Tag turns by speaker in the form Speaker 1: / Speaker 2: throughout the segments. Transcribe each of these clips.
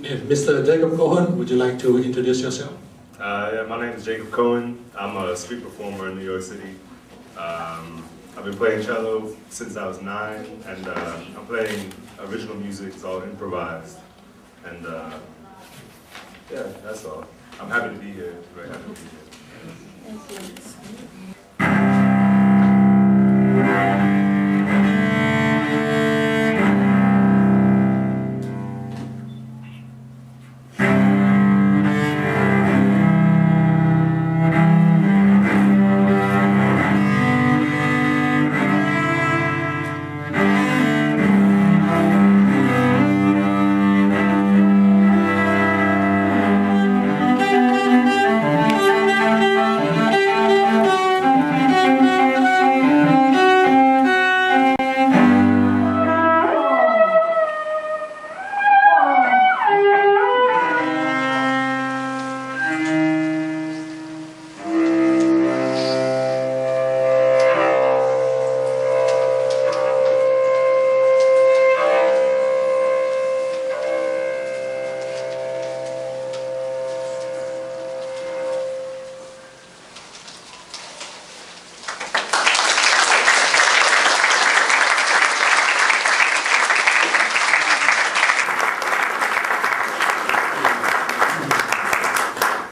Speaker 1: Mr. Jacob Cohen, would you like to introduce yourself?
Speaker 2: Yeah, my name is Jacob Cohen. I'm a street performer in New York City. I've been playing cello since I was 9, and I'm playing original music. It's all improvised. And yeah, that's all. I'm happy to be here. Very happy to be here.
Speaker 3: Thank you.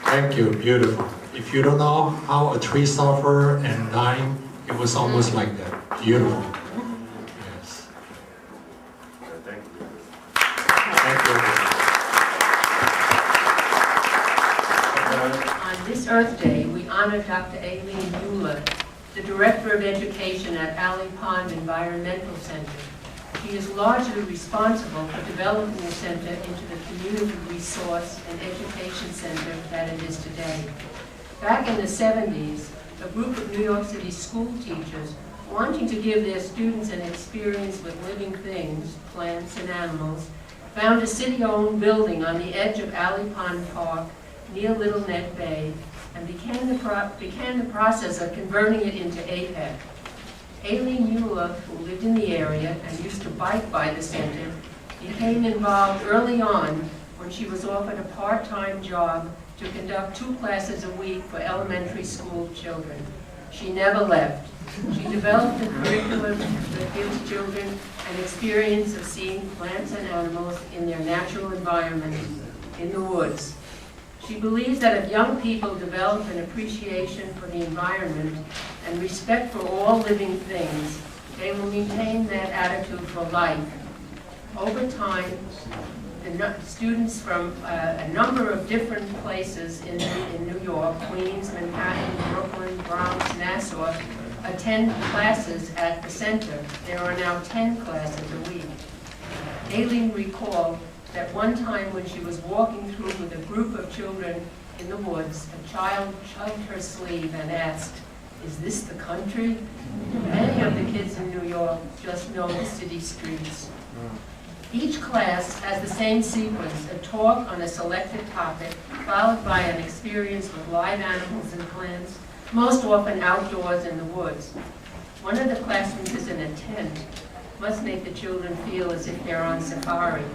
Speaker 1: Thank you, beautiful. If you don't know how a tree suffer and dying, it was almost like that. Beautiful. Yes.
Speaker 2: Thank you.
Speaker 1: Thank you.
Speaker 3: On this Earth Day, we honor Dr. Aileen Mueller, the Director of Education at Alley Pond Environmental Center. She is largely responsible for developing the center into the community resource and education center that it is today. Back in the 70s, a group of New York City school teachers, wanting to give their students an experience with living things, plants and animals, found a city-owned building on the edge of Alley Pond Park near Little Neck Bay and began the process of converting it into APEC. Aileen Mueller, who lived in the area and used to bike by the center, became involved early on when she was offered a part-time job to conduct 2 classes a week for elementary school children. She never left. She developed a curriculum that gives children an experience of seeing plants and animals in their natural environment, in the woods. She believes that if young people develop an appreciation for the environment and respect for all living things, they will maintain that attitude for life. Over time, students from a number of different places in New York, Queens, Manhattan, Brooklyn, Bronx, Nassau, attend classes at the center. There are now 10 classes a week. Aileen recalled that one time when she was walking through with a group of children in the woods, a child tugged her sleeve and asked, "Is this the country?" Many of the kids in New York just know the city streets. Each class has the same sequence: a talk on a selected topic, followed by an experience with live animals and plants, most often outdoors in the woods. One of the classrooms is in a tent, must make the children feel as if they're on safari.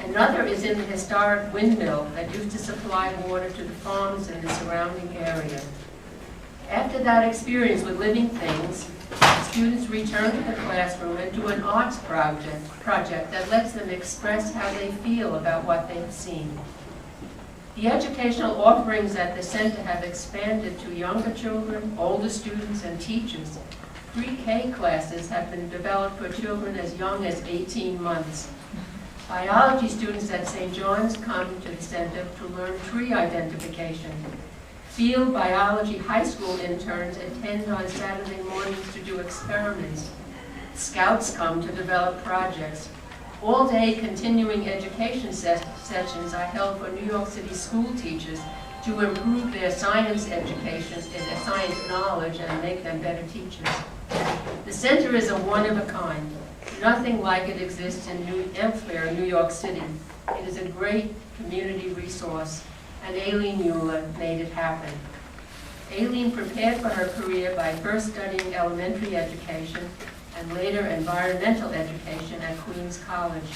Speaker 3: Another is in the historic windmill that used to supply water to the farms in the surrounding area. After that experience with living things, students return to the classroom and do an arts project that lets them express how they feel about what they've seen. The educational offerings at the center have expanded to younger children, older students, and teachers. Pre-K classes have been developed for children as young as 18 months. Biology students at St. John's come to the center to learn tree identification. Field biology high school interns attend on Saturday mornings to do experiments. Scouts come to develop projects. All-day continuing education sessions are held for New York City school teachers to improve their science education and their science knowledge and make them better teachers. The center is a one-of-a-kind. Nothing like it exists in elsewhere in New York City. It is a great community resource, and Aileen Mueller made it happen. Aileen prepared for her career by first studying elementary education and later environmental education at Queens College.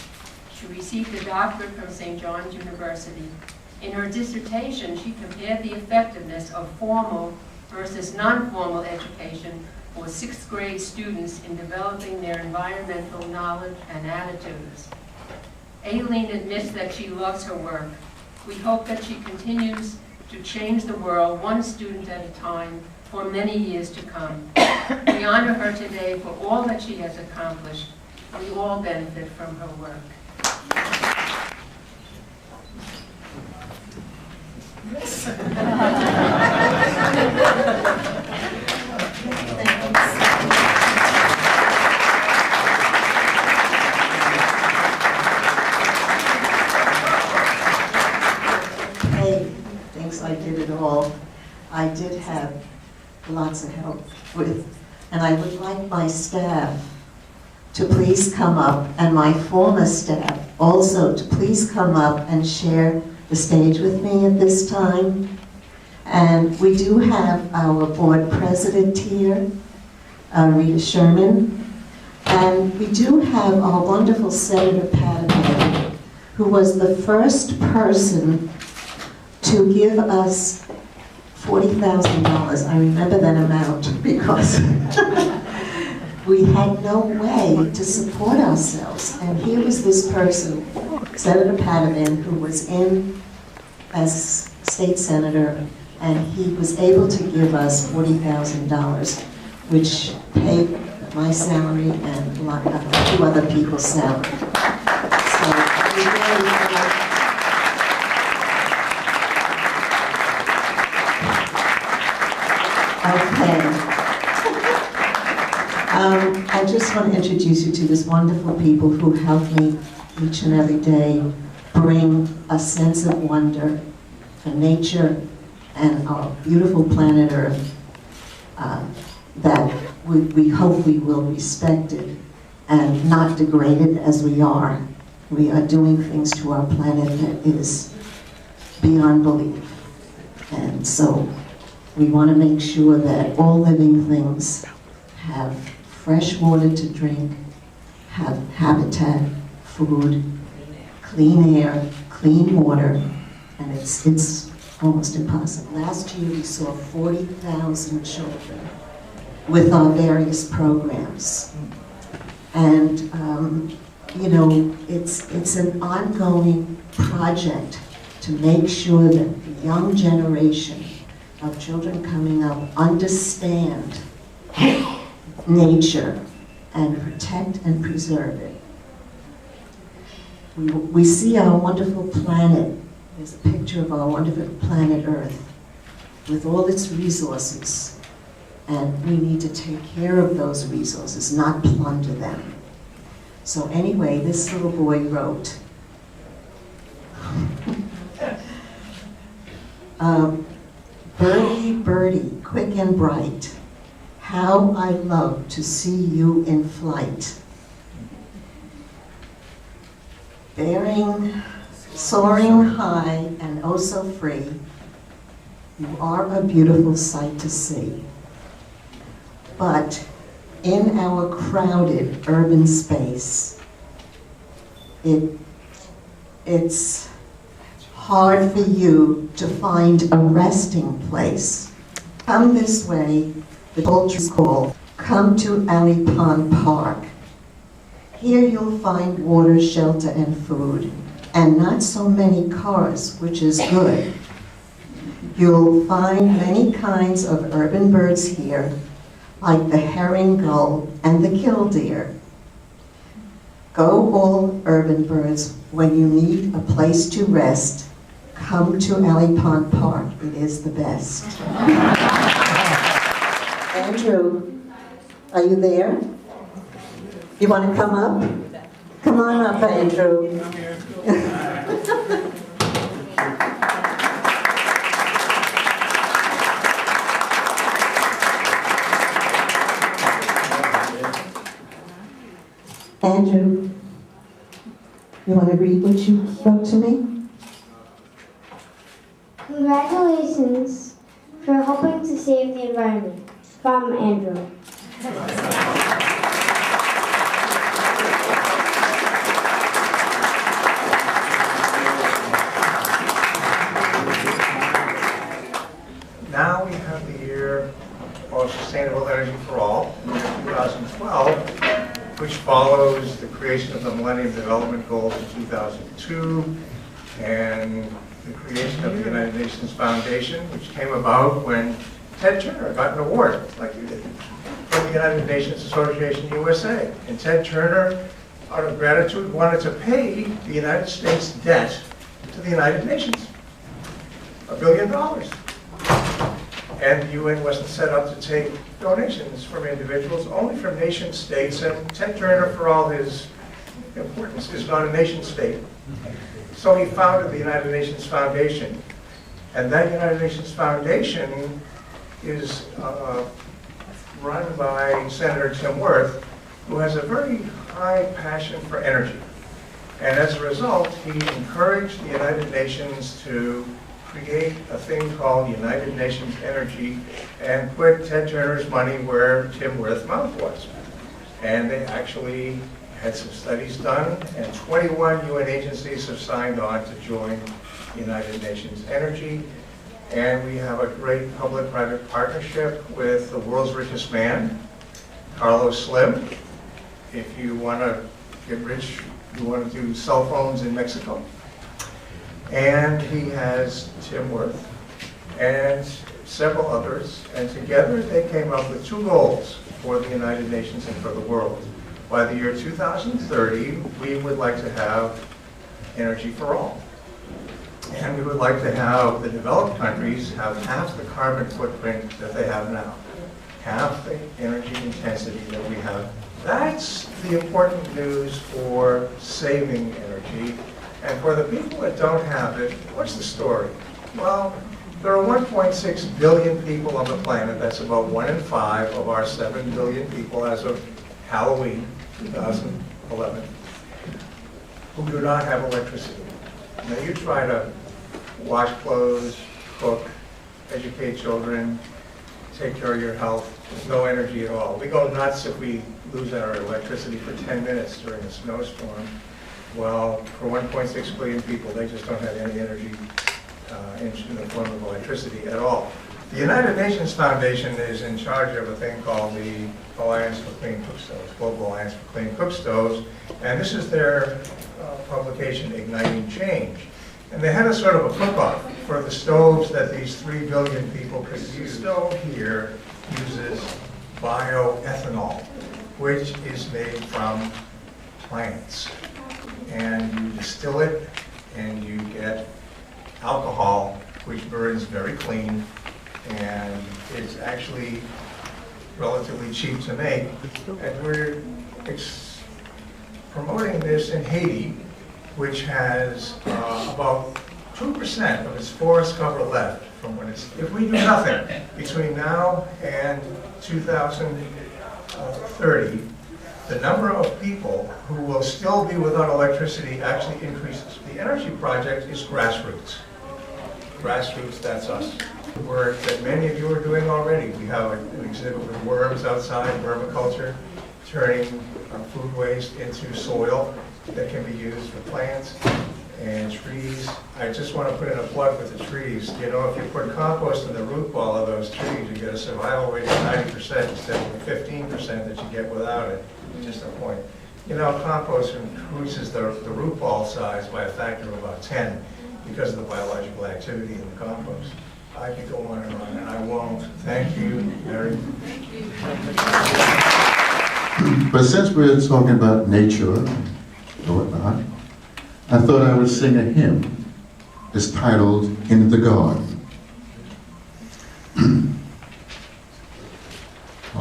Speaker 3: She received a doctorate from St. John's University. In her dissertation, she compared the effectiveness of formal versus non-formal education for 6th grade students in developing their environmental knowledge and attitudes. Aileen admits that she loves her work. We hope that she continues to change the world one student at a time for many years to come. We honor her today for all that she has accomplished. We all benefit from her work.
Speaker 4: Hey, thinks I did it all. I did have lots of help with, and I would like my staff to please come up, and my former staff also to please come up and share the stage with me at this time. And we do have our board president here, Rita Sherman, and we do have our wonderful Senator Patterson, who was the first person to give us $40,000. I remember that amount because we had no way to support ourselves. And here was this person, Senator Patterson, who was in as state senator, and he was able to give us $40,000, which paid my salary and a few other people's salary. So we really I just want to introduce you to these wonderful people who help me each and every day bring a sense of wonder for nature and our beautiful planet Earth that we hope we will respect it and not degrade it as we are. We are doing things to our planet that is beyond belief. And so we want to make sure that all living things have fresh water to drink, have habitat, food, clean air, clean water, and it's almost impossible. Last year we saw 40,000 children with our various programs. And you know, it's an ongoing project to make sure that the young generation of children coming up understand nature and protect and preserve it. We see our wonderful planet. There's a picture of our wonderful planet Earth with all its resources, and we need to take care of those resources, not plunder them. So anyway, this little boy wrote, birdie, birdie, quick and bright, how I love to see you in flight. Soaring high and oh so free, you are a beautiful sight to see. But in our crowded urban space, it's hard for you to find a resting place. Come this way, the culture's call. Come to Alley Pond Park. Here you'll find water, shelter, and food, and not so many cars, which is good. You'll find many kinds of urban birds here, like the herring gull and the killdeer. Go all urban birds, when you need a place to rest, come to Alley Pond Park, it is the best. Andrew, are you there? You want to come up? Come on up, Andrew. Andrew, you want to read what you wrote to me?
Speaker 5: Congratulations for helping to save the environment. From Andrew.
Speaker 6: which follows the creation of the Millennium Development Goals in 2002 and the creation of the United Nations Foundation, which came about when Ted Turner got an award, like you did, from the United Nations Association USA. And Ted Turner, out of gratitude, wanted to pay the United States debt to the United Nations, $1 billion. And the UN wasn't set up to take donations from individuals, only from nation states. And Ted Turner, for all his importance, is not a nation state. So he founded the United Nations Foundation. And that United Nations Foundation is run by Senator Tim Wirth, who has a very high passion for energy. And as a result, he encouraged the United Nations to create a thing called United Nations Energy and put Ted Turner's money where Tim Wirth's mouth was. And they actually had some studies done, and 21 UN agencies have signed on to join United Nations Energy. And we have a great public-private partnership with the world's richest man, Carlos Slim. If you want to get rich, you want to do cell phones in Mexico. And he has Tim Wirth and several others. And together they came up with 2 goals for the United Nations and for the world. By the year 2030, we would like to have energy for all. And we would like to have the developed countries have half the carbon footprint that they have now, half the energy intensity that we have. That's the important news for saving energy. And for the people that don't have it, what's the story? Well, there are 1.6 billion people on the planet. That's about 1 in 5 of our 7 billion people as of Halloween 2011, who do not have electricity. Now you try to wash clothes, cook, educate children, take care of your health. There's no energy at all. We go nuts if we lose our electricity for 10 minutes during a snowstorm. Well, for 1.6 billion people, they just don't have any energy in the form of electricity at all. The United Nations Foundation is in charge of a thing called the Alliance for Clean Cook Stoves, Global Alliance for Clean Cook Stoves, and this is their publication, Igniting Change. And they had a sort of a cook-off for the stoves that these 3 billion people could use. The stove here uses bioethanol, which is made from plants. And you distill it, and you get alcohol, which burns very clean, and it's actually relatively cheap to make. And we're promoting this in Haiti, which has about 2% of its forest cover left from when it's, if we do nothing between now and 2030, the number of people who will still be without electricity actually increases. The energy project is grassroots. Grassroots, that's us. The work that many of you are doing already. We have an exhibit with worms outside, vermiculture, turning food waste into soil that can be used for plants and trees. I just want to put in a plug with the trees. You know, if you put compost in the root ball of those trees, you get a survival rate of 90% instead of the 15% that you get without it. Just a point. You know, compost increases the root ball size by a factor of about 10 because of the biological activity in the compost. I could go on, and I won't. Thank you very much.
Speaker 7: But since we're talking about nature and whatnot, I thought I would sing a hymn. It's titled In the Garden. I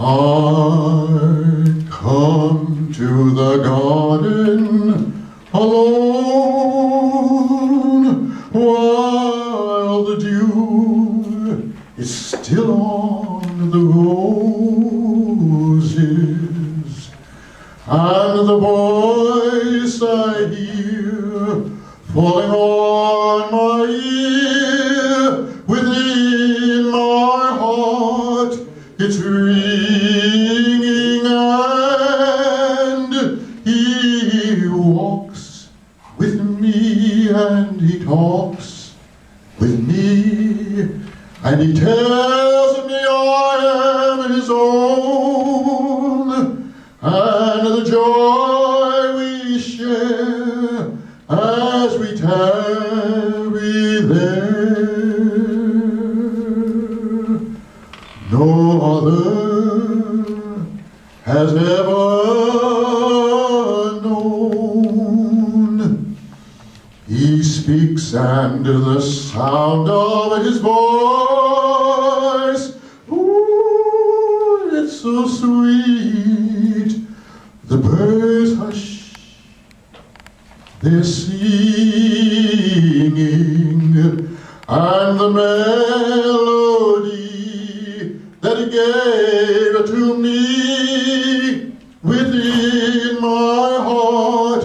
Speaker 7: come to the garden alone while the dew is still on the roses, and the voice I hear falling on my ear within my heart, it's ringing, and he walks with me, and he talks with me, and he tells me I am his own, and the joy speaks and the sound of his voice, ooh, it's so sweet. The birds hush, they're singing, and the melody that he gave to me within my heart,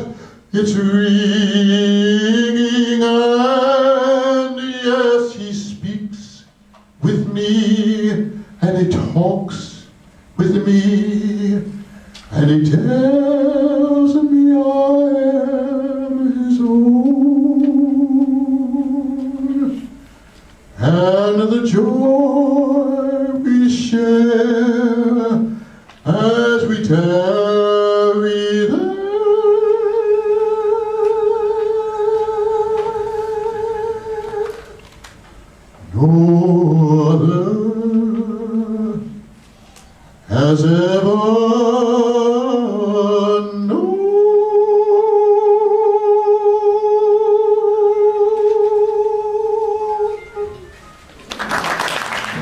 Speaker 7: it's ringing, and yes, he speaks with me, and he talks with me, and he tells me I am his own, and the joy we share as we tarry there. No other has ever known.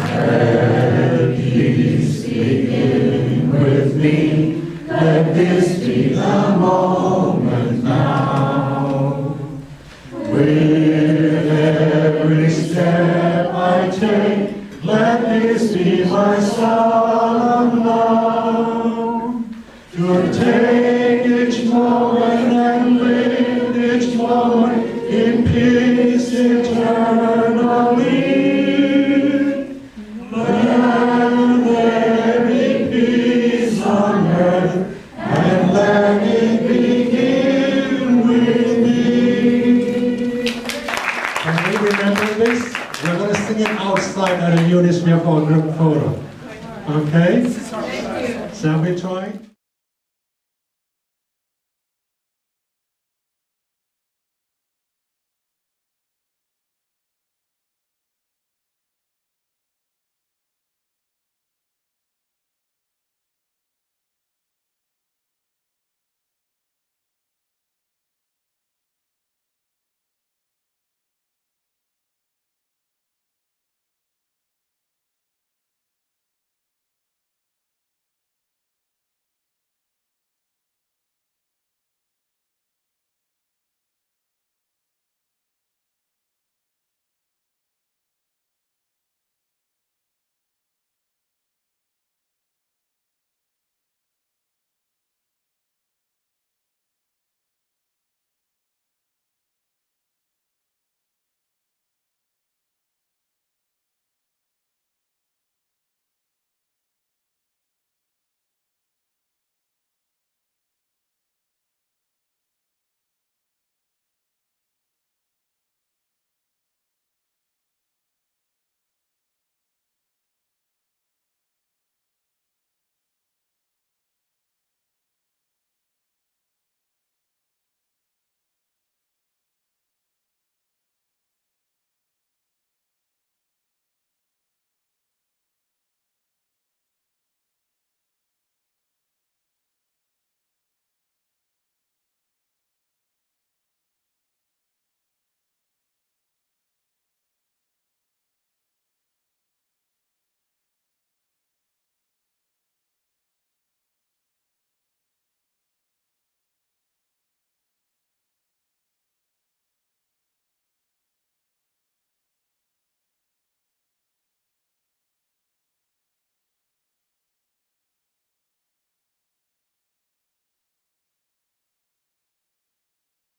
Speaker 8: Let peace begin with me, let this be the moment.